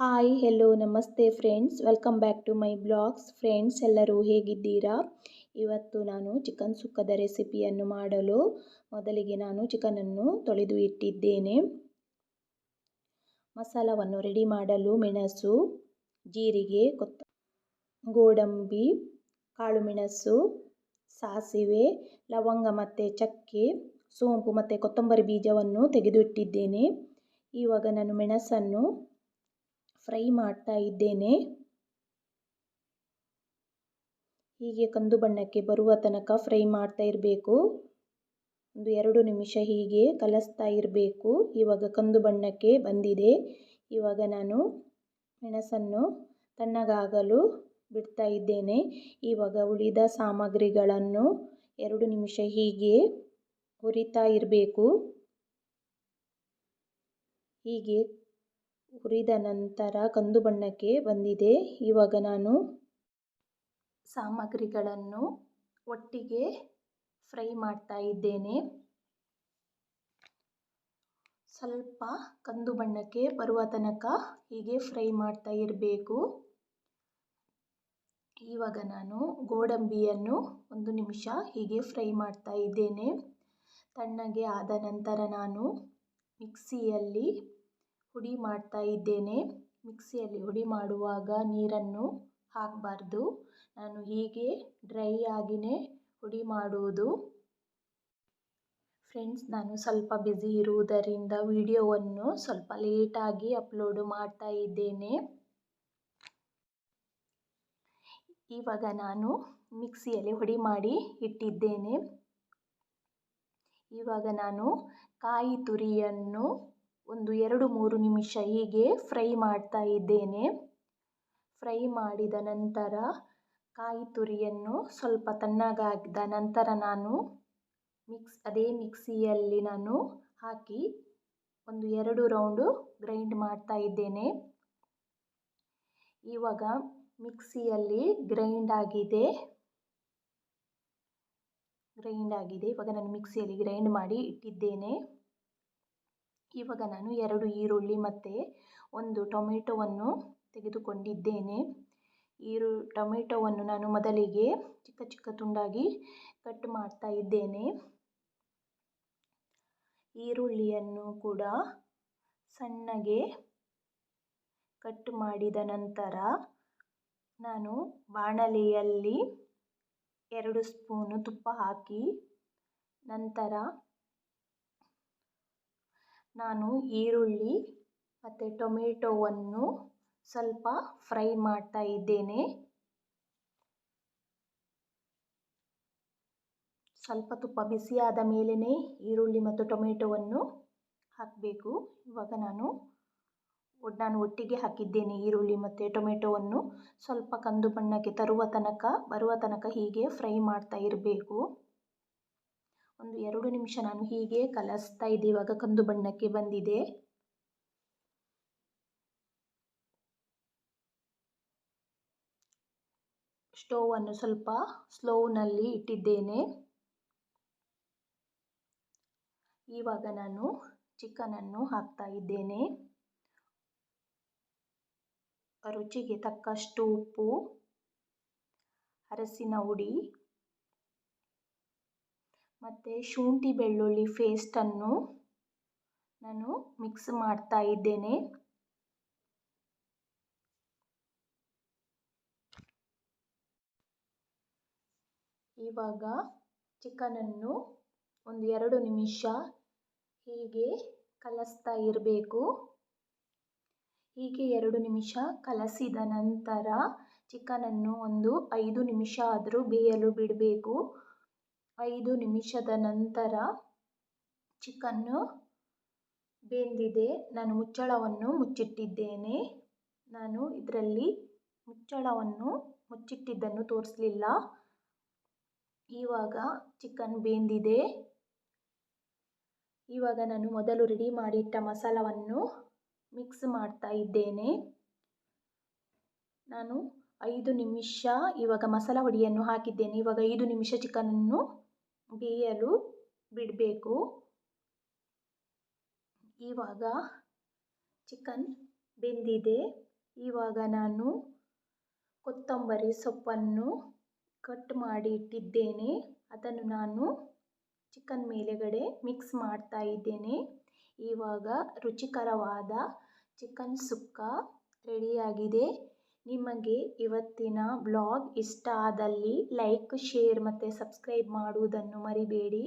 Hi hello ನಮಸ್ತೆ friends, welcome back to my blogs. Friends, ಎಲ್ಲರೂ ಹೇಗಿದ್ದೀರಾ? ಇವತ್ತು ನಾನು ಚಿಕನ್ ಸುಕ್ಕದ ರೆಸಿಪಿಯನ್ನು ಮಾಡಲು ಮೊದಲಿಗೆ ನಾನು ಚಿಕನನ್ನು ತೊಳೆದು ಇಟ್ಟಿದ್ದೇನೆ. ಮಸಾಲವನ್ನು ರೆಡಿ ಮಾಡಲು ಮೆಣಸು, ಜೀರಿಗೆ, ಗೋಡಂಬಿ, ಕಾಳು ಮೆಣಸು, ಸಾಸಿವೆ, ಲವಂಗ ಮತ್ತು ಚಕ್ಕೆ, ಸೋಂಪು ಮತ್ತು ಕೊತ್ತಂಬರಿ ಬೀಜವನ್ನು ತೆಗೆದು ಇಟ್ಟಿದ್ದೇನೆ. ಇವಾಗ ನಾನು ಮೆಣಸನ್ನು ಫ್ರೈ ಮಾಡ್ತಾ ಇದ್ದೇನೆ. ಹೀಗೆ ಕಂದು ಬಣ್ಣಕ್ಕೆ ಬರುವ ತನಕ ಫ್ರೈ ಮಾಡ್ತಾ ಇರಬೇಕು. 1-2 ನಿಮಿಷ ಹೀಗೆ ಕಲಿಸ್ತಾ ಇರಬೇಕು. ಇವಾಗ ಕಂದು ಬಣ್ಣಕ್ಕೆ ಬಂದಿದೆ. ಇವಾಗ ನಾನು ಮೆಣಸನ್ನು ತಣ್ಣಗಾಗಲು ಬಿಡ್ತಾ ಇದ್ದೇನೆ. ಇವಾಗ ಉಳಿದ ಸಾಮಗ್ರಿಗಳನ್ನು 2 ನಿಮಿಷ ಹೀಗೆ ಹುರಿತಾ ಇರಬೇಕು. ಹೀಗೆ ಹುರಿದ ನಂತರ ಕಂದು ಬಣ್ಣಕ್ಕೆ ಬಂದಿದೆ. ಇವಾಗ ನಾನು ಸಾಮಗ್ರಿಗಳನ್ನು ಒಟ್ಟಿಗೆ ಫ್ರೈ ಮಾಡ್ತಾ ಇದ್ದೇನೆ. ಸ್ವಲ್ಪ ಕಂದು ಬಣ್ಣಕ್ಕೆ ಬರುವ ತನಕ ಹೀಗೆ ಫ್ರೈ ಮಾಡ್ತಾ ಇರಬೇಕು. ಇವಾಗ ನಾನು ಗೋಡಂಬಿಯನ್ನು 1 ನಿಮಿಷ ಹೀಗೆ ಫ್ರೈ ಮಾಡ್ತಾ ಇದ್ದೇನೆ. ತಣ್ಣಗೆ ಆದ ನಂತರ ನಾನು ಮಿಕ್ಸಿಯಲ್ಲಿ ಹುಡಿ ಮಾಡ್ತಾ ಇದ್ದೇನೆ. ಮಿಕ್ಸಿಯಲ್ಲಿ ಹುಡಿ ಮಾಡುವಾಗ ನೀರನ್ನು ಹಾಕಬಾರ್ದು. ನಾನು ಹೀಗೆ ಡ್ರೈ ಆಗಿಯೇ ಹುಡಿ ಮಾಡುವುದು. ಫ್ರೆಂಡ್ಸ್, ನಾನು ಸ್ವಲ್ಪ ಬ್ಯುಸಿ ಇರುವುದರಿಂದ ವಿಡಿಯೋವನ್ನು ಸ್ವಲ್ಪ ಲೇಟಾಗಿ ಅಪ್ಲೋಡ್ ಮಾಡ್ತಾ ಇದ್ದೇನೆ. ಇವಾಗ ನಾನು ಮಿಕ್ಸಿಯಲ್ಲಿ ಹುಡಿ ಮಾಡಿ ಇಟ್ಟಿದ್ದೇನೆ. ಇವಾಗ ನಾನು ಕಾಯಿ ತುರಿಯನ್ನು 2-3 ನಿಮಿಷ ಹೀಗೆ ಫ್ರೈ ಮಾಡ್ತಾ ಇದ್ದೇನೆ. ಫ್ರೈ ಮಾಡಿದ ನಂತರ ಕಾಯಿ ತುರಿಯನ್ನು ಸ್ವಲ್ಪ ತಣ್ಣಗಾದ ನಂತರ ನಾನು ಅದೇ ಮಿಕ್ಸಿಯಲ್ಲಿ ನಾನು ಹಾಕಿ 1-2 ರೌಂಡು ಗ್ರೈಂಡ್ ಮಾಡ್ತಾ ಇದ್ದೇನೆ. ಇವಾಗ ಮಿಕ್ಸಿಯಲ್ಲಿ ಗ್ರೈಂಡ್ ಆಗಿದೆ. ಇವಾಗ ನಾನು ಮಿಕ್ಸಿಯಲ್ಲಿ ಗ್ರೈಂಡ್ ಮಾಡಿ ಇಟ್ಟಿದ್ದೇನೆ. ಇವಾಗ ನಾನು 2 ಈರುಳ್ಳಿ ಮತ್ತು 1 ಟೊಮೆಟೊವನ್ನು ತೆಗೆದುಕೊಂಡಿದ್ದೇನೆ. ಟೊಮೆಟೊವನ್ನು ನಾನು ಮೊದಲಿಗೆ ಚಿಕ್ಕ ಚಿಕ್ಕ ತುಂಡಾಗಿ ಕಟ್ ಮಾಡ್ತಾ ಇದ್ದೇನೆ. ಈರುಳ್ಳಿಯನ್ನು ಕೂಡ ಸಣ್ಣಗೆ ಕಟ್ ಮಾಡಿದ ನಂತರ ನಾನು ಬಾಣಲೆಯಲ್ಲಿ 2 ಸ್ಪೂನು ತುಪ್ಪ ಹಾಕಿ ನಂತರ ನಾನು ಈರುಳ್ಳಿ ಮತ್ತು ಟೊಮೆಟೊವನ್ನು ಸ್ವಲ್ಪ ಫ್ರೈ ಮಾಡ್ತಾ ಇದ್ದೇನೆ. ಸ್ವಲ್ಪ ತುಪ್ಪ ಬಿಸಿಯಾದ ಮೇಲೇ ಈರುಳ್ಳಿ ಮತ್ತು ಟೊಮೆಟೊವನ್ನು ಹಾಕಬೇಕು. ಇವಾಗ ನಾನು ಒಟ್ಟಿಗೆ ಹಾಕಿದ್ದೇನೆ. ಈರುಳ್ಳಿ ಮತ್ತು ಟೊಮೆಟೊವನ್ನು ಸ್ವಲ್ಪ ಕಂದು ಬಣ್ಣಕ್ಕೆ ಬರುವ ತನಕ ಹೀಗೆ ಫ್ರೈ ಮಾಡ್ತಾ ಇರಬೇಕು. 1-2 ನಿಮಿಷ ನಾನು ಹೀಗೆ ಕಲಿಸ್ತಾ ಇದ್ದೆ. ಇವಾಗ ಕಂದು ಬಣ್ಣಕ್ಕೆ ಬಂದಿದೆ. ಸ್ಟೋವನ್ನು ಸ್ವಲ್ಪ ಸ್ಲೋನಲ್ಲಿ ಇಟ್ಟಿದ್ದೇನೆ. ಇವಾಗ ನಾನು ಚಿಕನನ್ನು ಹಾಕ್ತಾ ಇದ್ದೇನೆ. ರುಚಿಗೆ ತಕ್ಕಷ್ಟು ಉಪ್ಪು, ಅರಸಿನ ಹುಡಿ ಮತ್ತು ಶುಂಠಿ ಬೆಳ್ಳುಳ್ಳಿ ಪೇಸ್ಟನ್ನು ನಾನು ಮಿಕ್ಸ್ ಮಾಡ್ತಾ ಇದ್ದೇನೆ. ಇವಾಗ ಚಿಕನನ್ನು 1-2 ನಿಮಿಷ ಹೀಗೆ ಕಲಿಸ್ತಾ ಇರಬೇಕು. ಹೀಗೆ 2 ನಿಮಿಷ ಕಲಸಿದ ನಂತರ ಚಿಕನನ್ನು 5 ನಿಮಿಷ ಆದರೂ ಬೇಯಲು ಬಿಡಬೇಕು. 5 ನಿಮಿಷದ ನಂತರ ಚಿಕನ್ನು ಬೆಂದಿದೆ. ನಾನು ಮುಚ್ಚಳವನ್ನು ಮುಚ್ಚಿಟ್ಟಿದ್ದೇನೆ. ನಾನು ಇದರಲ್ಲಿ ಮುಚ್ಚಳವನ್ನು ಮುಚ್ಚಿಟ್ಟಿದ್ದನ್ನು ತೋರಿಸಲಿಲ್ಲ. ಇವಾಗ ಚಿಕನ್ ಬೆಂದಿದೆ. ಇವಾಗ ನಾನು ಮೊದಲು ರೆಡಿ ಮಾಡಿಟ್ಟ ಮಸಾಲವನ್ನು ಮಿಕ್ಸ್ ಮಾಡ್ತಾ ಇದ್ದೇನೆ. ನಾನು 5 ನಿಮಿಷ ಇವಾಗ ಮಸಾಲ ಹುಡಿಯನ್ನು ಹಾಕಿದ್ದೇನೆ. ಇವಾಗ 5 ನಿಮಿಷ ಚಿಕನನ್ನು ಬೇಯಲು ಬಿಡಬೇಕು. ಇವಾಗ ಚಿಕನ್ ಬೆಂದಿದೆ. ಇವಾಗ ನಾನು ಕೊತ್ತಂಬರಿ ಸೊಪ್ಪನ್ನು ಕಟ್ ಮಾಡಿ ಇಟ್ಟಿದ್ದೇನೆ. ಅದನ್ನು ನಾನು ಚಿಕನ್ ಮೇಲೆಗಡೆ ಮಿಕ್ಸ್ ಮಾಡ್ತಾ ಇದ್ದೇನೆ. ಇವಾಗ ರುಚಿಕರವಾದ ಚಿಕನ್ ಸುಕ್ಕ ರೆಡಿಯಾಗಿದೆ. ನಿಮಗೆ ಇವತ್ತಿನ ಬ್ಲಾಗ್ ಇಷ್ಟ ಆದಲ್ಲಿ ಲೈಕ್, ಶೇರ್ ಮತ್ತು ಸಬ್ಸ್ಕ್ರೈಬ್ ಮಾಡುವುದನ್ನು ಮರಿಬೇಡಿ.